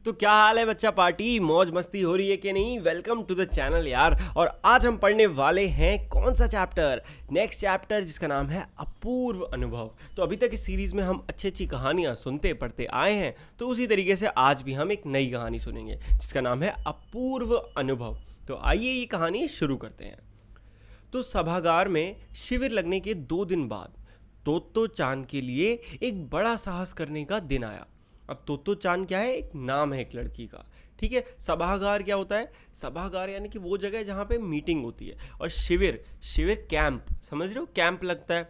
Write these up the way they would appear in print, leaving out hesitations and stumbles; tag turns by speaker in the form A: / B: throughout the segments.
A: तो क्या हाल है बच्चा पार्टी, मौज मस्ती हो रही है कि नहीं। वेलकम टू द चैनल यार। और आज हम पढ़ने वाले हैं कौन सा चैप्टर, नेक्स्ट चैप्टर जिसका नाम है अपूर्व अनुभव। तो अभी तक इस सीरीज में हम अच्छी अच्छी कहानियां सुनते पढ़ते आए हैं, तो उसी तरीके से आज भी हम एक नई कहानी सुनेंगे जिसका नाम है अपूर्व अनुभव। तो आइए ये कहानी शुरू करते हैं। तो सभागार में शिविर लगने के 2 दिन बाद तोतो चांद के लिए एक बड़ा साहस करने का दिन आया। अब तोतो चांद क्या है, एक नाम है एक लड़की का। ठीक है, सभागार क्या होता है, सभागार यानी कि वो जगह जहाँ पे मीटिंग होती है। और शिविर, शिविर कैंप, समझ रहे हो, कैंप लगता है।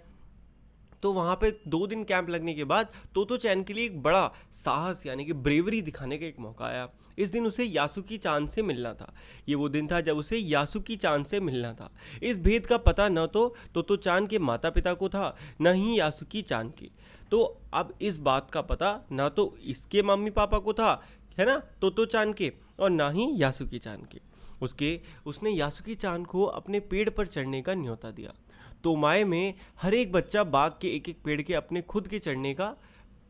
A: तो वहाँ पे 2 दिन कैंप लगने के बाद तोतो चैन के लिए एक बड़ा साहस यानी कि ब्रेवरी दिखाने का एक मौका आया। इस दिन उसे यासुकी चांद से मिलना था। ये वो दिन था जब उसे यासुकी चांद से मिलना था। इस भेद का पता न तो तोतो चांद के माता पिता को था, न ही यासुकी चांद के। तो अब इस बात का पता ना तो इसके मम्मी पापा को था, है ना, तोतो चांद के, और ना ही यासुकी चांद के। उसने यासुकी चांद को अपने पेड़ पर चढ़ने का न्योता दिया। तोमाए में हर एक बच्चा बाग के एक एक पेड़ के अपने खुद के चढ़ने का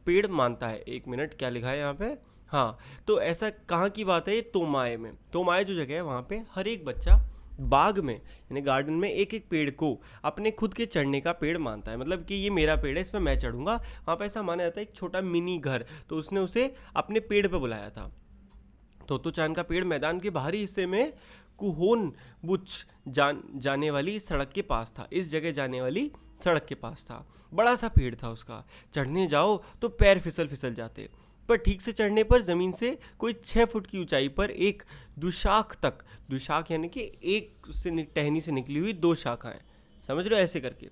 A: पेड़ मानता है। 1 मिनट, क्या लिखा है यहाँ पे, हाँ। तो ऐसा कहाँ की बात है, ये तोमाए में, तोमाए जो जगह है वहाँ पे हर एक बच्चा बाग में यानी गार्डन में एक एक पेड़ को अपने खुद के चढ़ने का पेड़ मानता है। मतलब कि ये मेरा पेड़ है, इसमें मैं चढ़ूंगा। वहाँ पे ऐसा माना जाता है एक छोटा मिनी घर, तो उसने उसे अपने पेड़ पे बुलाया था। तोतो चांद का पेड़ मैदान के बाहरी हिस्से में कुहोन बुच जाने वाली सड़क के पास था। इस जगह जाने वाली सड़क के पास था। बड़ा सा पेड़ था उसका। चढ़ने जाओ तो पैर फिसल फिसल जाते, पर ठीक से चढ़ने पर जमीन से कोई 6 फुट की ऊंचाई पर एक दुशाख तक, दुशाख यानी कि एक से टहनी से निकली हुई 2 शाखाएं, समझ रहे हो, ऐसे करके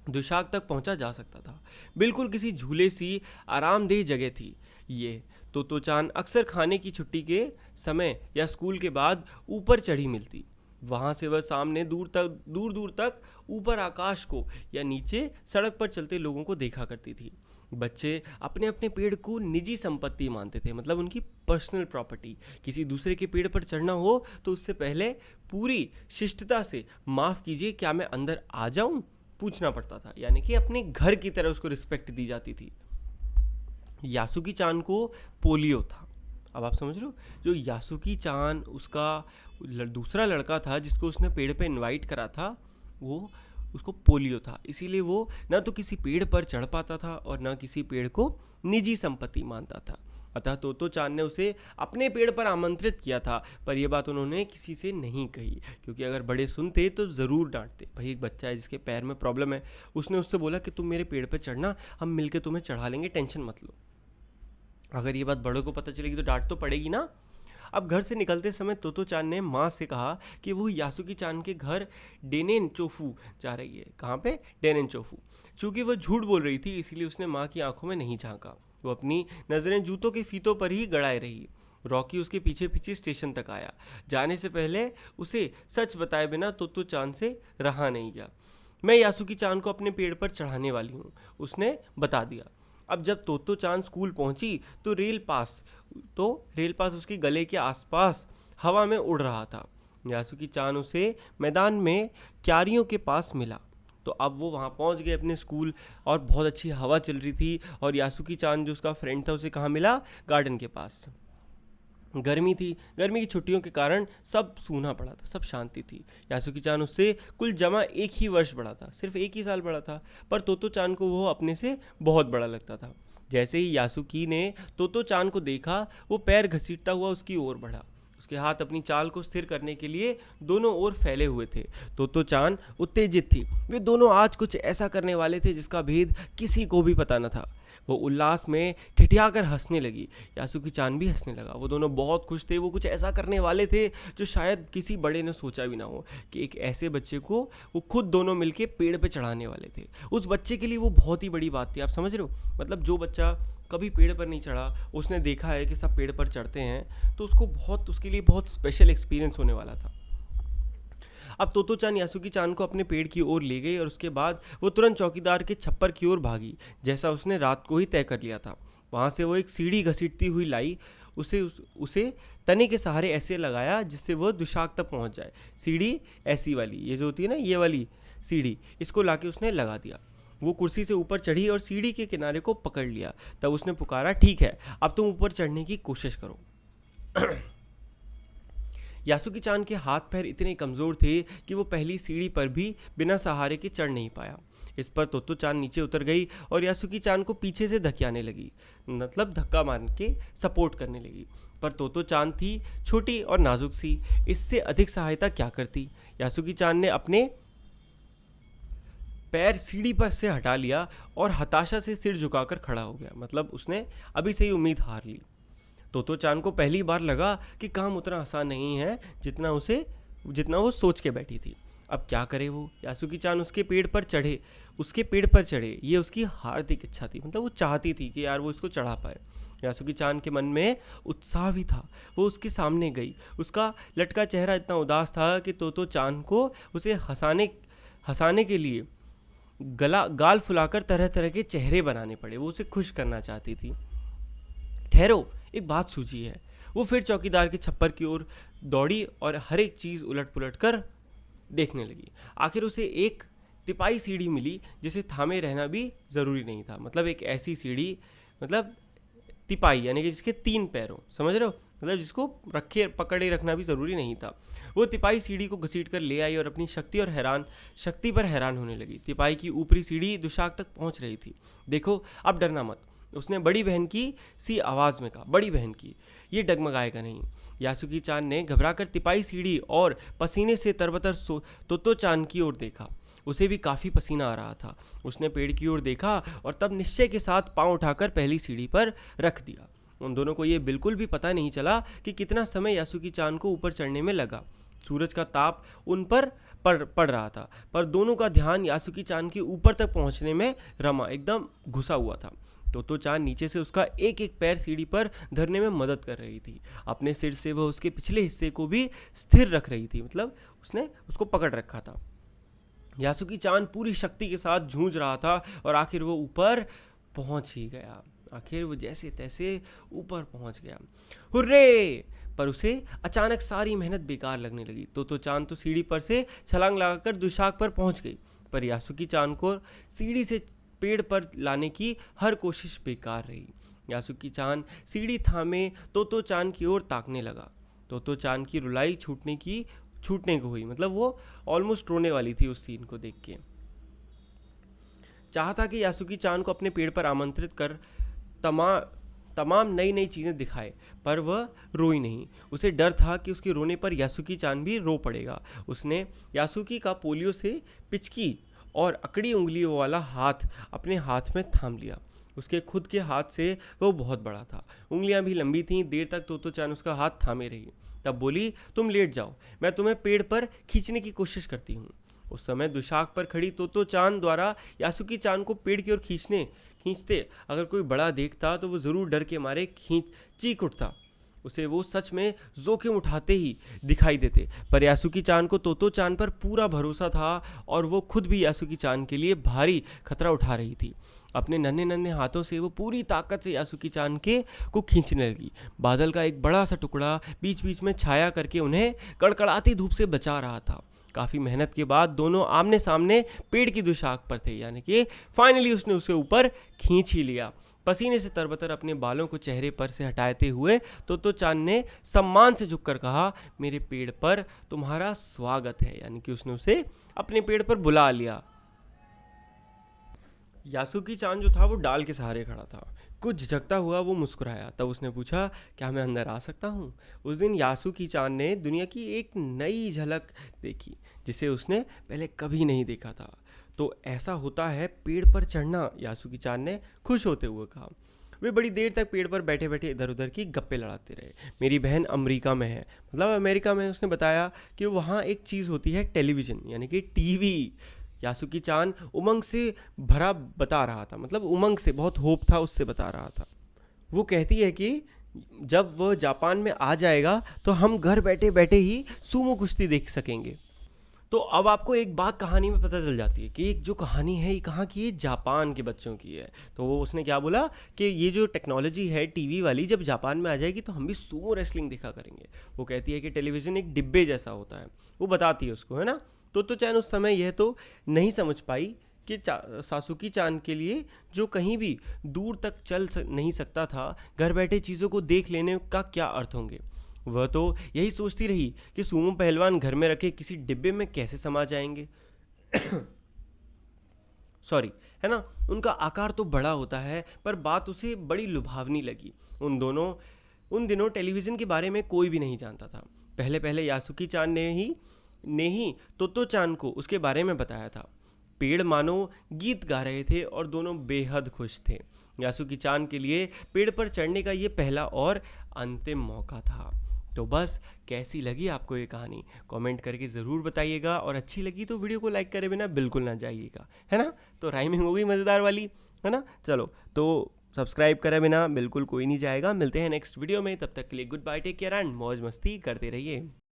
A: दुशाख तक पहुंचा जा सकता था। बिल्कुल किसी झूले सी आरामदेह जगह थी ये। तो चांद अक्सर खाने की छुट्टी के समय या स्कूल के बाद ऊपर चढ़ी मिलती। वहां से वह सामने दूर दूर तक ऊपर आकाश को या नीचे सड़क पर चलते लोगों को देखा करती थी। बच्चे अपने अपने पेड़ को निजी संपत्ति मानते थे, मतलब उनकी पर्सनल प्रॉपर्टी। किसी दूसरे के पेड़ पर चढ़ना हो तो उससे पहले पूरी शिष्टता से माफ़ कीजिए, क्या मैं अंदर आ जाऊं, पूछना पड़ता था। यानी कि अपने घर की तरह उसको रिस्पेक्ट दी जाती थी। यासुकी चांद को पोलियो था। अब आप समझ रहे हो, जो यासुकी चांद उसका दूसरा लड़का था जिसको उसने पेड़ पे इनवाइट करा था, वो उसको पोलियो था। इसीलिए वो ना तो किसी पेड़ पर चढ़ पाता था और ना किसी पेड़ को निजी संपत्ति मानता था। अतः तोतो चांद ने उसे अपने पेड़ पर आमंत्रित किया था, पर यह बात उन्होंने किसी से नहीं कही, क्योंकि अगर बड़े सुनते तो ज़रूर डांटते। भाई एक बच्चा है जिसके पैर में प्रॉब्लम है, उसने उससे बोला कि तुम मेरे पेड़ पर चढ़ना, हम मिलकर तुम्हें चढ़ा लेंगे, टेंशन मत लो। अगर ये बात बड़ों को पता चलेगी तो डांट तो पड़ेगी ना। अब घर से निकलते समय तोतो चांद ने माँ से कहा कि वो यासुकी चांद के घर डेनेन चोफू जा रही है। कहाँ पे, डेनेन चोफू। चूंकि वह झूठ बोल रही थी, इसीलिए उसने माँ की आंखों में नहीं झांका। वो अपनी नज़रें जूतों के फीतों पर ही गड़ाए रही। रॉकी उसके पीछे पीछे स्टेशन तक आया। जाने से पहले उसे सच बताए बिना तोतो चांद से रहा नहीं गया। मैं यासुकी चांद को अपने पेड़ पर चढ़ाने वाली हूँ, उसने बता दिया। अब जब तोतो चांद स्कूल पहुंची तो रेल पास उसके गले के आसपास हवा में उड़ रहा था। यासुकी चांद उसे मैदान में क्यारियों के पास मिला। तो अब वो वहाँ पहुँच गए अपने स्कूल, और बहुत अच्छी हवा चल रही थी। और यासुकी चांद जो उसका फ्रेंड था उसे कहाँ मिला, गार्डन के पास। गर्मी थी, गर्मी की छुट्टियों के कारण सब सूना पड़ा था, सब शांति थी। यासुकी चांद उससे कुल जमा 1 ही वर्ष बड़ा था, सिर्फ 1 ही साल बड़ा था, पर तोतो चांद को वो अपने से बहुत बड़ा लगता था। जैसे ही यासुकी ने तोतो चांद को देखा, वो पैर घसीटता हुआ उसकी ओर बढ़ा। उसके हाथ अपनी चाल को स्थिर करने के लिए दोनों ओर फैले हुए थे। तोतो चांद उत्तेजित थी। वे दोनों आज कुछ ऐसा करने वाले थे जिसका भेद किसी को भी पता न था। वो उल्लास में ठिठियाकर हंसने लगी। यासुकी चांद भी हंसने लगा। वो दोनों बहुत खुश थे। वो कुछ ऐसा करने वाले थे जो शायद किसी बड़े ने सोचा भी ना हो, कि एक ऐसे बच्चे को वो खुद दोनों मिलके पेड़ पे चढ़ाने वाले थे। उस बच्चे के लिए वो बहुत ही बड़ी बात थी। आप समझ रहे हो, मतलब जो बच्चा कभी पेड़ पर नहीं चढ़ा, उसने देखा है कि सब पेड़ पर चढ़ते हैं, तो उसके लिए बहुत स्पेशल एक्सपीरियंस होने वाला था। अब तोतो चांद यासुकी चांद को अपने पेड़ की ओर ले गई, और उसके बाद वो तुरंत चौकीदार के छप्पर की ओर भागी, जैसा उसने रात को ही तय कर लिया था। वहाँ से वो एक सीढ़ी घसीटती हुई लाई। उसे तने के सहारे ऐसे लगाया जिससे वह दुशाख तक पहुँच जाए। सीढ़ी ऐसी वाली, ये जो होती है ना, ये वाली सीढ़ी, इसको लाके उसने लगा दिया। वो कुर्सी से ऊपर चढ़ी और सीढ़ी के किनारे को पकड़ लिया। तब उसने पुकारा, ठीक है, अब तुम ऊपर चढ़ने की कोशिश करो। यासुकी चान के हाथ पैर इतने कमज़ोर थे कि वो पहली सीढ़ी पर भी बिना सहारे के चढ़ नहीं पाया। इस पर तोतो चान नीचे उतर गई और यासुकी चान को पीछे से धक्याने लगी, मतलब धक्का मार के सपोर्ट करने लगी। पर तोतो चान थी छोटी और नाजुक सी, इससे अधिक सहायता क्या करती। यासुकी चान ने अपने पैर सीढ़ी पर से हटा लिया और हताशा से सिर झुकाकर खड़ा हो गया, मतलब उसने अभी से ही उम्मीद हार ली। तोतो चान को पहली बार लगा कि काम उतना आसान नहीं है जितना वो सोच के बैठी थी। अब क्या करे वो। यासुकी चान उसके पेड़ पर चढ़े, ये उसकी हार्दिक इच्छा थी, मतलब वो चाहती थी कि यार वो इसको चढ़ा पाए। यासुकी चान के मन में उत्साह भी था। वो उसके सामने गई। उसका लटका चेहरा इतना उदास था कि तोतो चान को उसे हंसाने के लिए गाल फुलाकर तरह तरह के चेहरे बनाने पड़े। वो उसे खुश करना चाहती थी। ठहरो, एक बात सूझी है। वो फिर चौकीदार के छप्पर की ओर दौड़ी और हर एक चीज़ उलट पुलट कर देखने लगी। आखिर उसे एक तिपाई सीढ़ी मिली जिसे थामे रहना भी ज़रूरी नहीं था, मतलब एक ऐसी सीढ़ी, मतलब तिपाई यानी कि जिसके 3 पैर हो, समझ रहे हो, मतलब जिसको पकड़े रखना भी ज़रूरी नहीं था। वो तिपाई सीढ़ी को घसीट कर ले आई और अपनी शक्ति पर हैरान होने लगी। तिपाई की ऊपरी सीढ़ी दुशाक तक पहुंच रही थी। देखो, अब डरना मत, उसने बड़ी बहन की सी आवाज़ में कहा। बड़ी बहन की, ये डगमगाएगा नहीं। यासुकी चान ने घबराकर तिपाई सीढ़ी और पसीने से तरबतर तोतो चान की ओर देखा। उसे भी काफ़ी पसीना आ रहा था। उसने पेड़ की ओर देखा और तब निश्चय के साथ पांव उठाकर पहली सीढ़ी पर रख दिया। उन दोनों को ये बिल्कुल भी पता नहीं चला कि कितना समय यासुकी चान को ऊपर चढ़ने में लगा। सूरज का ताप उन पर पड़ रहा था, पर दोनों का ध्यान यासुकी चान के ऊपर तक पहुंचने में एकदम घुसा हुआ था। तोतो चान नीचे से उसका एक एक पैर सीढ़ी पर धरने में मदद कर रही थी। अपने सिर से वह उसके पिछले हिस्से को भी स्थिर रख रही थी, मतलब उसने उसको पकड़ रखा था। यासुकी चान पूरी शक्ति के साथ जूझ रहा था और आखिर वो ऊपर पहुंच ही गया। आखिर वो जैसे तैसे ऊपर पहुंच गया। हुर्रे! पर उसे अचानक सारी मेहनत बेकार लगने लगी। तोतो चान तो सीढ़ी पर से छलांग लगाकर दुशाक पर पहुंच गई, पर यासुकी चान को सीढ़ी से पेड़ पर लाने की हर कोशिश बेकार रही। यासुकी चान सीढ़ी थामे तोतो चान की ओर ताकने लगा। तोतो चान की रुलाई छूटने को हुई, मतलब वो ऑलमोस्ट रोने वाली थी उस सीन को देख के। चाहता कि यासुकी चान को अपने पेड़ पर आमंत्रित कर तमाम नई नई चीज़ें दिखाए, पर वह रोई नहीं। उसे डर था कि उसके रोने पर यासुकी चान भी रो पड़ेगा। उसने यासुकी का पोलियो से पिचकी और अकड़ी उंगलियों वाला हाथ अपने हाथ में थाम लिया। उसके खुद के हाथ से वो बहुत बड़ा था, उंगलियां भी लंबी थीं। देर तक तोतो चान उसका हाथ थामे रही, तब बोली, तुम लेट जाओ, मैं तुम्हें पेड़ पर खींचने की कोशिश करती हूँ। उस समय दुशाक पर खड़ी तोतो चान द्वारा यासुकी चान को पेड़ की ओर खींचते अगर कोई बड़ा देखता तो वो ज़रूर डर के मारे चीख उठता। उसे वो सच में जोखिम उठाते ही दिखाई देते। पर यासुकी चान को तोतो चान पर पूरा भरोसा था और वो खुद भी यासुकी चान के लिए भारी खतरा उठा रही थी। अपने नन्हे नन्हे हाथों से वो पूरी ताकत से यासुकी चान को खींचने लगी। बादल का एक बड़ा सा टुकड़ा बीच बीच में छाया करके उन्हें कड़कड़ाती धूप से बचा रहा था। काफ़ी मेहनत के बाद दोनों आमने सामने पेड़ की दुशाक पर थे, यानी कि फाइनली उसने उसे ऊपर खींच ही लिया। पसीने से तरबतर अपने बालों को चेहरे पर से हटाते हुए तोतो चान ने सम्मान से झुककर कहा, मेरे पेड़ पर तुम्हारा स्वागत है, यानी कि उसने उसे अपने पेड़ पर बुला लिया। यासुकी चान जो था वो डाल के सहारे खड़ा था। कुछ झिझकता हुआ वो मुस्कुराया। तब उसने पूछा, क्या मैं अंदर आ सकता हूँ? उस दिन यासुकी चान ने दुनिया की एक नई झलक देखी जिसे उसने पहले कभी नहीं देखा था। तो ऐसा होता है पेड़ पर चढ़ना, यासुकी चान ने खुश होते हुए कहा। वे बड़ी देर तक पेड़ पर बैठे बैठे इधर उधर की गप्पे लड़ाते रहे। मेरी बहन अमेरिका में है, मतलब अमेरिका में, उसने बताया कि वहाँ एक चीज़ होती है टेलीविज़न, यानी कि टीवी। यासुकी चान उमंग से भरा बता रहा था, मतलब उमंग से बहुत होप था उससे बता रहा था। वो कहती है कि जब वह जापान में आ जाएगा तो हम घर बैठे बैठे ही सूमो कुश्ती देख सकेंगे। तो अब आपको एक बात कहानी में पता चल जाती है कि एक जो कहानी है ये कहाँ की है, जापान के बच्चों की है। तो वो उसने क्या बोला कि ये जो टेक्नोलॉजी है टीवी वाली, जब जापान में आ जाएगी तो हम भी सूमो रेसलिंग देखा करेंगे। वो कहती है कि टेलीविज़न एक डिब्बे जैसा होता है, वो बताती है उसको, है ना। तो चान उस समय यह तो नहीं समझ पाई कि सासुकी चान के लिए जो कहीं भी दूर तक नहीं सकता था, घर बैठे चीज़ों को देख लेने का क्या अर्थ होंगे। वह तो यही सोचती रही कि सुमो पहलवान घर में रखे किसी डिब्बे में कैसे समा जाएंगे। सॉरी, है ना। उनका आकार तो बड़ा होता है, पर बात उसे बड़ी लुभावनी लगी। उन दिनों टेलीविज़न के बारे में कोई भी नहीं जानता था। पहले पहले यासुकी चान ने ही तोतो चान को उसके बारे में बताया था। पेड़ मानो गीत गा रहे थे और दोनों बेहद खुश थे। यासुकी चान के लिए पेड़ पर चढ़ने का ये पहला और अंतिम मौका था। तो बस, कैसी लगी आपको ये कहानी कमेंट करके ज़रूर बताइएगा, और अच्छी लगी तो वीडियो को लाइक करे बिना बिल्कुल ना जाइएगा, है ना। तो राइमिंग हो गई मज़ेदार वाली, है ना। चलो, तो सब्सक्राइब करे बिना बिल्कुल कोई नहीं जाएगा। मिलते हैं नेक्स्ट वीडियो में, तब तक के लिए good bye, take care and मौज मस्ती करते रहिए।